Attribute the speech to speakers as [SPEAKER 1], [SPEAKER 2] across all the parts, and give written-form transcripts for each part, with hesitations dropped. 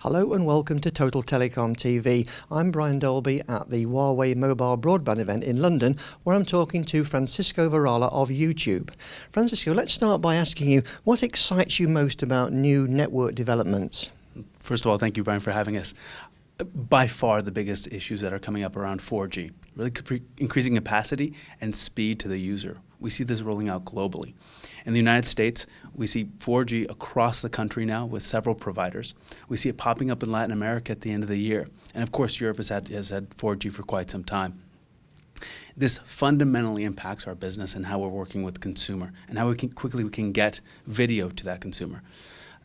[SPEAKER 1] Hello and welcome to Total Telecom TV. I'm Brian Dolby at the Huawei Mobile Broadband event in London, where I'm talking to Francisco Varela of YouTube. Francisco, let's start by asking you, what excites you most about new network developments?
[SPEAKER 2] First of all, thank you, Brian, for having us. By far the biggest issues that are coming up around 4G, really increasing capacity and speed to the user. We see this rolling out globally. In the United States, we see 4G across the country now with several providers. We see it popping up in Latin America at the end of the year. And of course, Europe has had 4G for quite some time. This fundamentally impacts our business and how we're working with the consumer and how quickly we can get video to that consumer.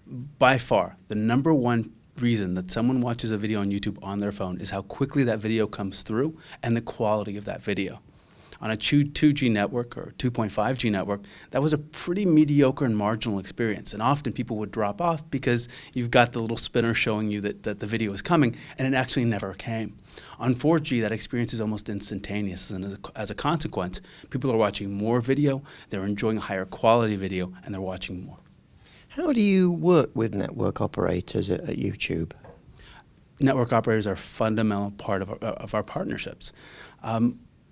[SPEAKER 2] By far, the number one reason that someone watches a video on YouTube on their phone is how quickly that video comes through and the quality of that video. On a 2G network or 2.5G network, that was a pretty mediocre and marginal experience. And often people would drop off because you've got the little spinner showing you that the video is coming, and it actually never came. On 4G, that experience is almost instantaneous, and as a consequence, people are watching more video, they're enjoying higher quality video, and they're watching more.
[SPEAKER 1] How do you work with network operators at YouTube?
[SPEAKER 2] Network operators are a fundamental part of our partnerships.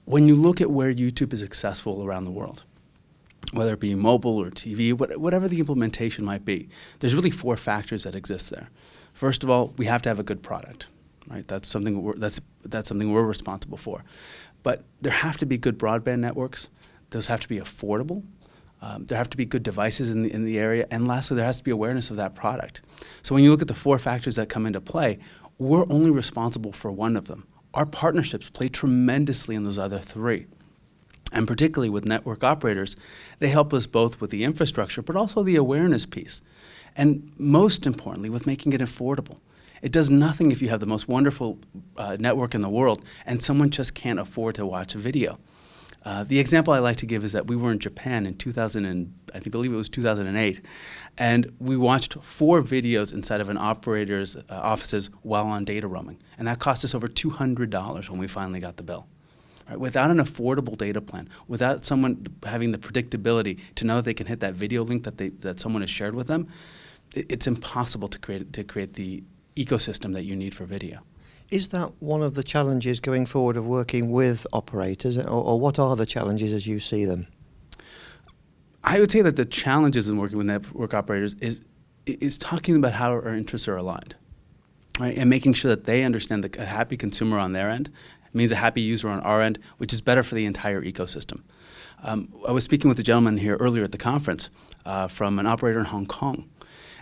[SPEAKER 2] When you look at where YouTube is successful around the world, whether it be mobile or TV, whatever the implementation might be, there's really four factors that exist there. First of all, we have to have a good product, right? That's something we're responsible for. But there have to be good broadband networks. Those have to be affordable. There have to be good devices in the area, and lastly, there has to be awareness of that product. So when you look at the four factors that come into play, we're only responsible for one of them. Our partnerships play tremendously in those other three. And particularly with network operators, they help us both with the infrastructure, but also the awareness piece. And most importantly, with making it affordable. It does nothing if you have the most wonderful network in the world and someone just can't afford to watch a video. The example I like to give is that we were in Japan in 2008, and we watched 4 videos inside of an operator's offices while on data roaming, and that cost us over $200 when we finally got the bill. Right? Without an affordable data plan, without someone having the predictability to know that they can hit that video link that someone has shared with them, it's impossible to create the ecosystem that you need for video.
[SPEAKER 1] Is that one of the challenges going forward of working with operators, or what are the challenges as you see them?
[SPEAKER 2] I would say that the challenges in working with network operators is talking about how our interests are aligned, right? And making sure that they understand that a happy consumer on their end means a happy user on our end, which is better for the entire ecosystem. I was speaking with a gentleman here earlier at the conference from an operator in Hong Kong,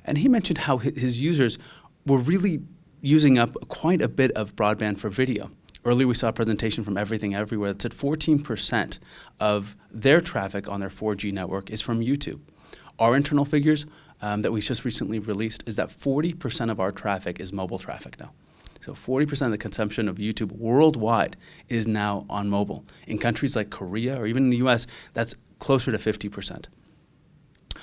[SPEAKER 2] and he mentioned how his users were really using up quite a bit of broadband for video. Earlier we saw a presentation from Everything Everywhere that said 14% of their traffic on their 4G network is from YouTube. Our internal figures that we just recently released is that 40% of our traffic is mobile traffic now. So 40% of the consumption of YouTube worldwide is now on mobile. In countries like Korea or even in the US, that's closer to 50%.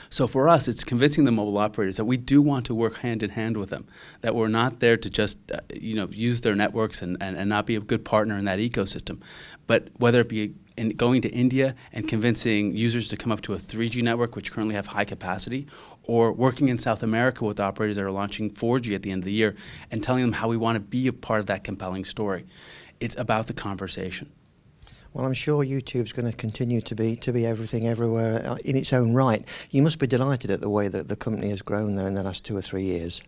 [SPEAKER 2] So for us, it's convincing the mobile operators that we do want to work hand in hand with them, that we're not there to just use their networks and not be a good partner in that ecosystem. But whether it be going to India and convincing users to come up to a 3G network, which currently have high capacity, or working in South America with operators that are launching 4G at the end of the year and telling them how we want to be a part of that compelling story. It's about the conversation.
[SPEAKER 1] Well, I'm sure YouTube's going to continue to be everything everywhere in its own right. You must be delighted at the way that the company has grown there in the last 2 or 3 years.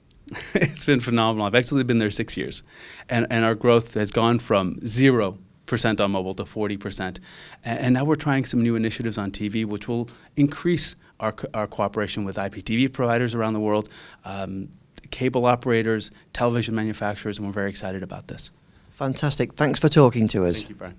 [SPEAKER 2] It's been phenomenal. I've actually been there 6 years, and our growth has gone from 0% on mobile to 40%. And now we're trying some new initiatives on TV, which will increase our cooperation with IPTV providers around the world, cable operators, television manufacturers, and we're very excited about this.
[SPEAKER 1] Fantastic. Thanks for talking to us.
[SPEAKER 2] Thank you, Brian.